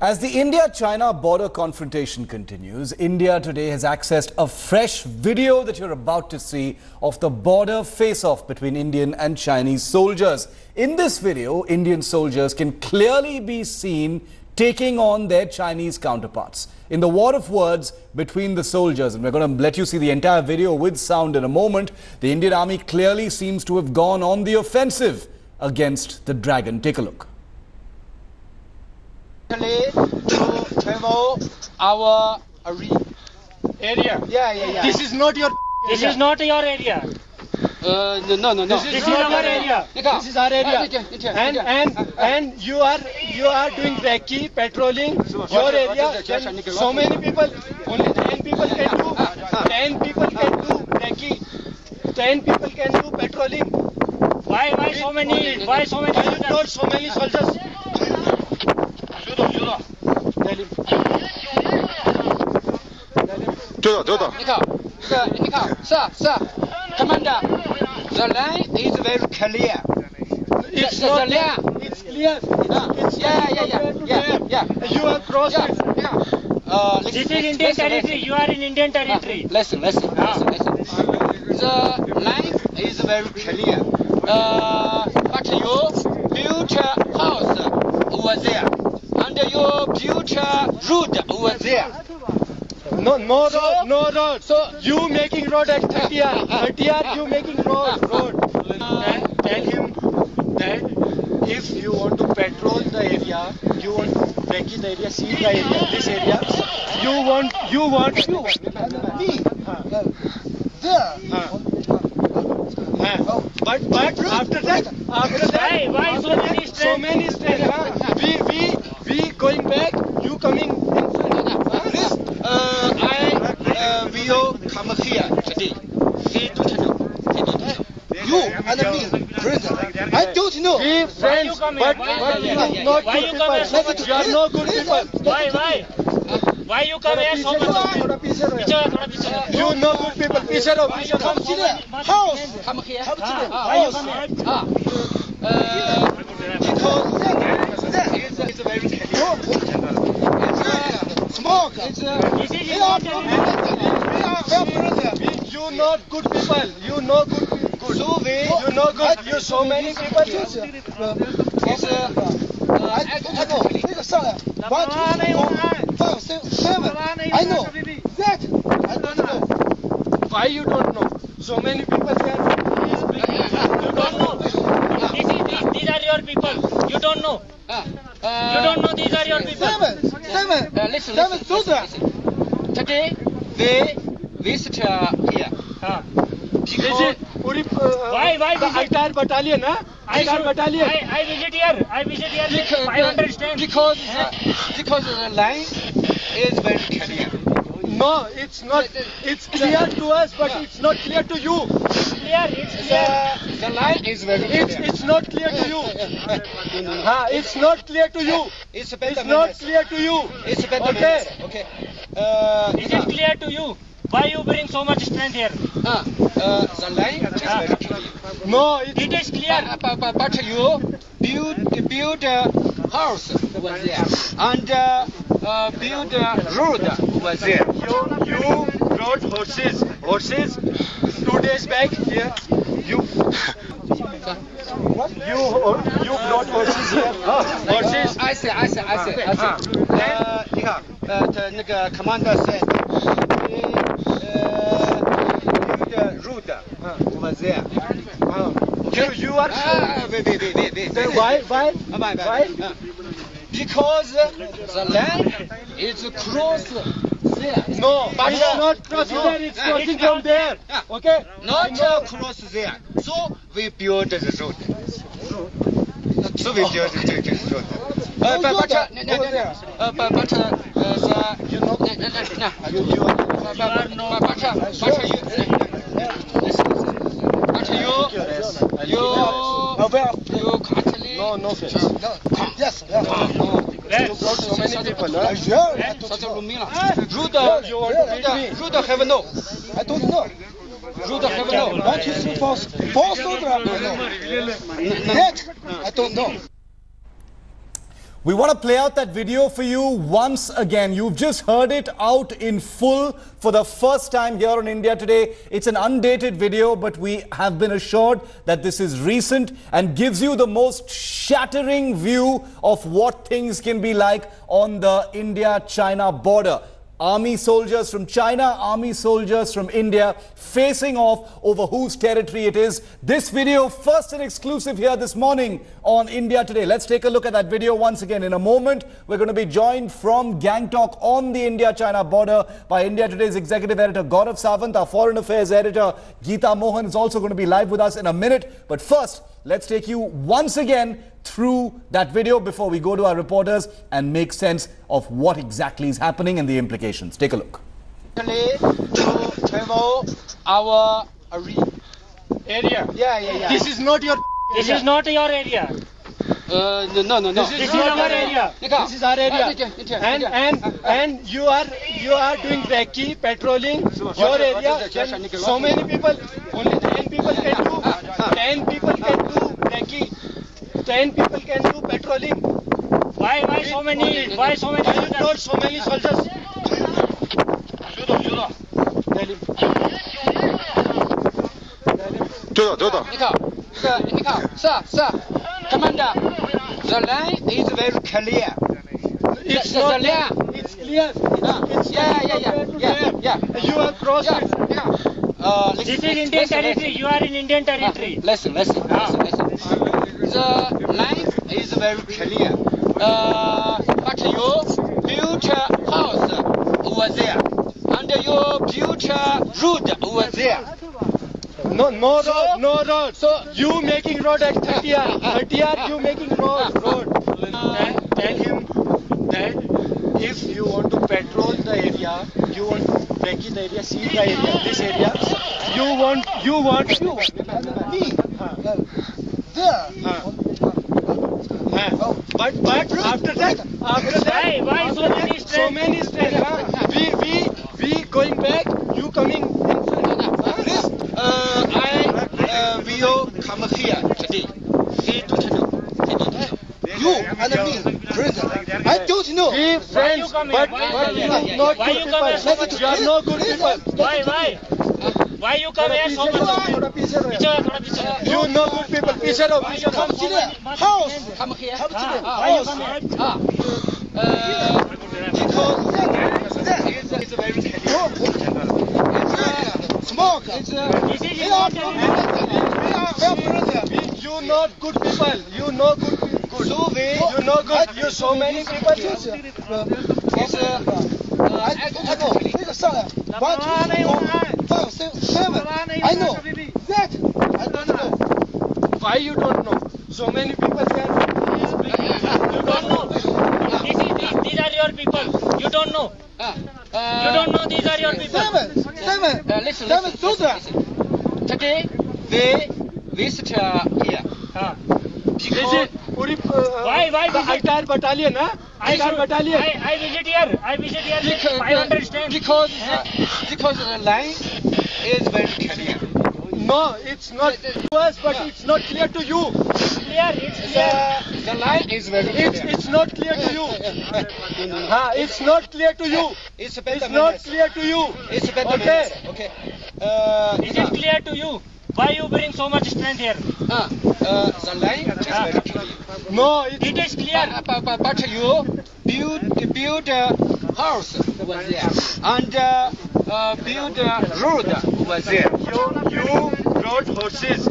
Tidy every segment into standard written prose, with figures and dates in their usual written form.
As the India-China border confrontation continues, India today has accessed a fresh video that you're about to see of the border face-off between Indian and Chinese soldiers. In this video, Indian soldiers can clearly be seen taking on their Chinese counterparts in the war of words between the soldiers. And we're going to let you see the entire video with sound in a moment. The Indian Army clearly seems to have gone on the offensive against the Dragon. Take a look. To travel our area. Yeah. This is not your. This is not your area. No. This is our area. This is our area. And you are doing recce, patrolling your area. So many people, only 10 people can do. 10 people can do recce. 10 people can do patrolling. Why so many? Why so many? Not so many soldiers. Sir, Commander, the line is very clear. It's not clear. It's clear. Yeah. You are crossing. This is Indian territory. You are in Indian territory. Listen. The line is very clear. But you built a house over there, and you built a road over there. No road. So you making road at 30R, you making road. Tell him that if you want to patrol the area, you want to recce the area, see the area, this area, you want But after that, why so many strength? We going back, you coming inside. Please, I will come here today. He don't know. You and me, brother. I don't know. We friends, but you not good people. You are no good people. Why you come here so much? You no good people. Come to the house. Come here. Why you come here? Because it's very smoke. You not good people. You no good. You no good. You so many people. I know. 1, 2, 4, 5, 6, 7. I know. That I don't know. Why you don't know? So many people there. You don't know. These are your people. You don't know. You don't know these are your people. Seven. Listen. Today we visit here. Why the entire battalion, huh? I visit here with 500 strength. Because the line is very clear. No, it's not. It's clear to us, but it's not clear to you. It's clear. The line is very clear. It's not clear to you. It's not clear to you. It's not clear to you. It's better. Okay. Is it clear to you? Why you bring so much strength here? The line is very clear. No, it is clear. But you build a house over there and build a road over there. You brought horses 2 days back here. You brought horses here. Horses. I see. The commander said build a road over there. You are wait. Why? Because the land is close there. No, but it's not crossing there, it's crossing from there. Okay? Not close there. So we build the road. No. Yes. You brought so many people, huh? Ruda have no. I don't know. Ruda have no. 1, 2, 3, 4 soldiers. That I don't know. We want to play out that video for you once again. You've just heard it out in full for the first time here on India Today. It's an undated video, but we have been assured that this is recent and gives you the most shattering view of what things can be like on the India-China border. Army soldiers from China, army soldiers from India facing off over whose territory it is. This video first and exclusive here this morning on India Today. Let's take a look at that video once again. In a moment, we're going to be joined from Gangtok on the India-China border by India Today's executive editor Gaurav Sawant. Our foreign affairs editor Geeta Mohan is also going to be live with us in a minute. But first, let's take you once again through that video before we go to our reporters and make sense of what exactly is happening and the implications. Take a look. To travel our Area. Yeah. This is not your This is not your area. No. This is not our area. This is our area. And you are doing recce, patrolling your area. So many people, only 10 people can do. 10 people can do recce. 10 people can do patrolling. Why so many? Why so many? Not so many soldiers. Commander, the line is very clear. It's The not line. It's clear. Yeah. You are crossing. This is Indian territory. You are in Indian territory. Listen. The line is very clear. But you built a house over there, and you built a road over there. No road. So you making road at 30R. 30R you making road. Tell him that if you want to patrol the area, you want to recce the area, see the area, this area, you want. But after that, Why so many strength? we going back, you coming inside. I will come here today. He don't know. You and me, brother. I don't know. We friends, but you are not Why good you come here so people. much? You are not good people. Why you come here so much? You know good people. Picture of House. Come here. Why you come here? Because it's very smoke. This is Indian territory. You know good people. You know good. So we. You know good. You so many people. It's I know. One, 2, 3, 4, 5, 6, 7. I know. That I don't know. Why you don't know? So many people there. You don't know. These are your people. You don't know. You don't know these are your people. Seven. Listen. Today we visit here. Visit Puri. Why The entire battalion, huh? Entire battalion. I visit here. With 500 strength. Because the line is very clear. No, it's not to us, but it's not clear to you. It's clear. The line is very clear. It's not clear to you. It's not clear to you. It's better It's not clear to you. It's better Okay. Okay. Is it clear to you? Why you bring so much strength here? The line is very clear. No, It is clear. But you build a house over there and build a road over there. You brought horses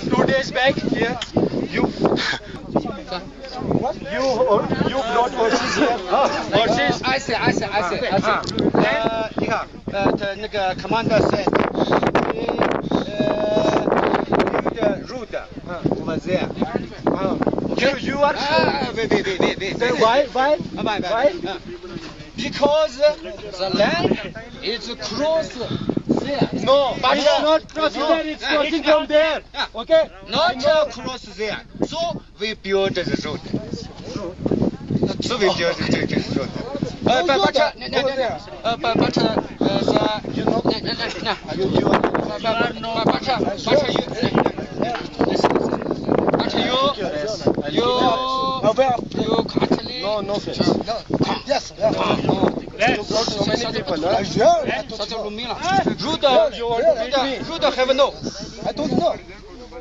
2 days back here. You brought horses here. Horses. I see. 你看，那个 commander said, build a road over there. You are. Wait. Why? Because the land is close there. No, but it's not crossing there. It's crossing from there. Okay. Not close there. So we build the road. So we build the road. But actually. No offense. Yes. You brought so many people, huh? Such a Lumina. You want to beat me? Ruda have no. I don't know.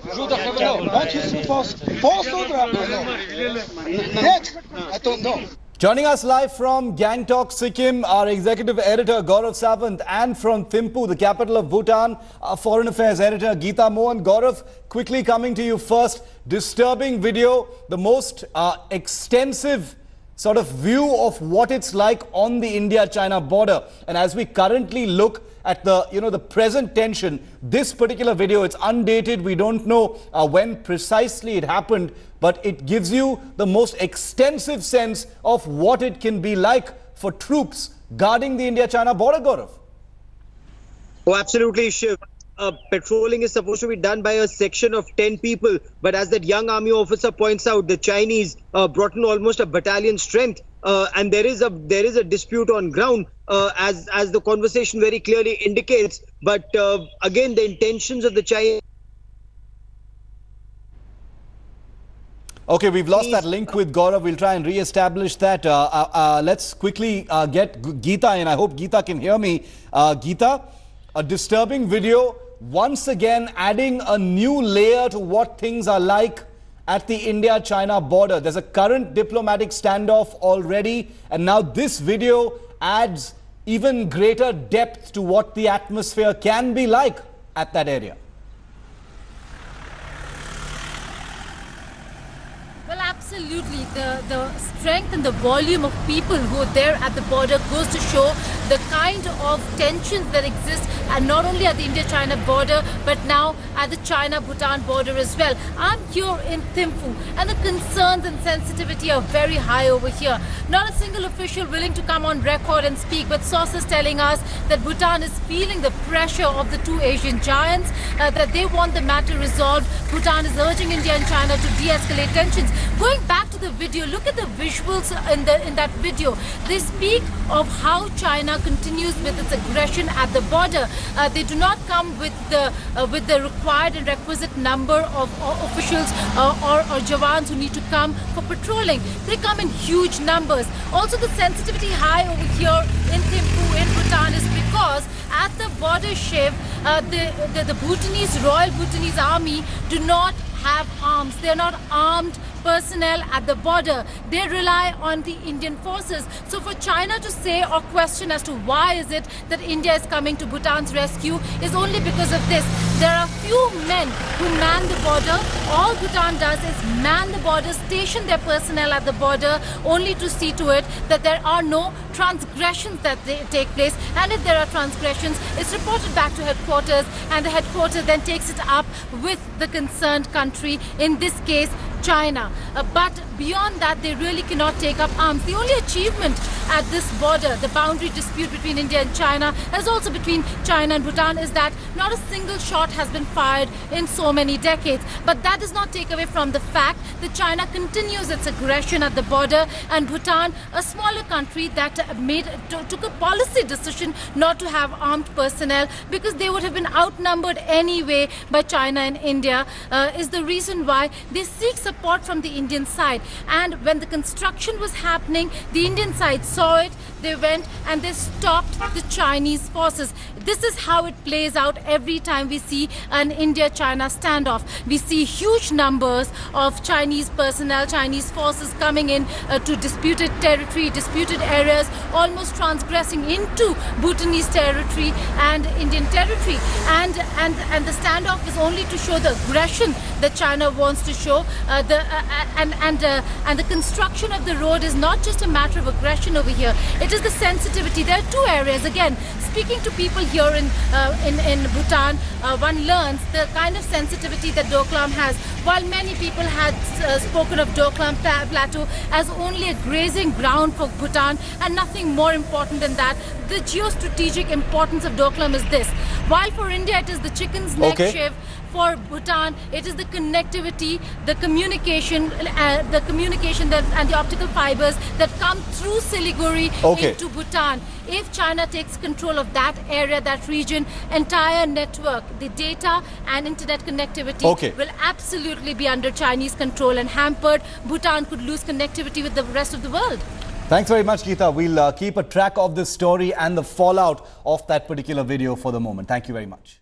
Ruda have no. What is so false? False order, I don't know. Yet, I don't know. Joining us live from Gangtok, Sikkim, our executive editor Gaurav Sawant, and from Thimphu, the capital of Bhutan, our foreign affairs editor Geeta Mohan. Gaurav, quickly coming to you first. Disturbing video, the most extensive sort of view of what it's like on the India-China border. And as we currently look at the, the present tension, this particular video, it's undated. We don't know when precisely it happened, but it gives you the most extensive sense of what it can be like for troops guarding the India-China border, Gaurav. Oh, absolutely, Shiv. Patrolling is supposed to be done by a section of 10 people. But as that young army officer points out, the Chinese brought in almost a battalion strength. And there is a dispute on ground, as the conversation very clearly indicates. But again, the intentions of the Chinese. Okay, we've lost that link with Gaurav. We'll try and re-establish that. Let's quickly get Geeta in. I hope Geeta can hear me. Geeta, a disturbing video, once again adding a new layer to what things are like at the India-China border. There's a current diplomatic standoff already, and now this video adds even greater depth to what the atmosphere can be like at that area. Well, absolutely. The strength and the volume of people who are there at the border goes to show the kind of tensions that exist, and not only at the India-China border, but now at the China-Bhutan border as well. I'm here in Thimphu, and the concerns and sensitivity are very high over here. Not a single official willing to come on record and speak, but sources telling us that Bhutan is feeling the pressure of the two Asian giants, that they want the matter resolved. Bhutan is urging India and China to de-escalate tensions. Going back to the video, look at the visuals in that video. They speak of how China continues with its aggression at the border. They do not come with the required and requisite number of officials or jawans who need to come for patrolling. They come in huge numbers. Also, the sensitivity high over here in Thimphu, in Bhutan, is because at the border, Shiv, the Bhutanese, Royal Bhutanese Army do not have arms. They are not armed personnel at the border. They rely on the Indian forces. So for China to say or question as to why is it that India is coming to Bhutan's rescue is only because of this. There are few men who man the border. All Bhutan does is man the border, station their personnel at the border, only to see to it that there are no transgressions that take place. And if there are transgressions, it's reported back to headquarters, and the headquarters then takes it up with the concerned country, in this case China. But beyond that, they really cannot take up arms. The only achievement at this border, the boundary dispute between India and China, as also between China and Bhutan, is that not a single shot has been fired in so many decades. But that does not take away from the fact that China continues its aggression at the border, and Bhutan, a smaller country that took a policy decision not to have armed personnel because they would have been outnumbered anyway by China and India, is the reason why they seek support from the Indian side. And when the construction was happening, the Indian side saw it, they went and they stopped the Chinese forces. This is how it plays out every time we see an India-China standoff. We see huge numbers of Chinese personnel, Chinese forces coming in to disputed territory, disputed areas, almost transgressing into Bhutanese territory and Indian territory. And the standoff is only to show the aggression that China wants to show. And the construction of the road is not just a matter of aggression over here. It is the sensitivity. There are two areas. Again, speaking to people here in Bhutan, one learns the kind of sensitivity that Doklam has. While many people had spoken of Doklam Plateau as only a grazing ground for Bhutan and nothing more important than that, the geostrategic importance of Doklam is this. While for India it is the chicken's neck shift, for Bhutan it is the connectivity, the communication and the optical fibers that come through Siliguri into Bhutan. If China takes control of that area, that region, entire network, the data and internet connectivity will absolutely be under Chinese control and hampered. Bhutan could lose connectivity with the rest of the world. Thanks very much, Geeta. We'll keep a track of this story and the fallout of that particular video for the moment. Thank you very much.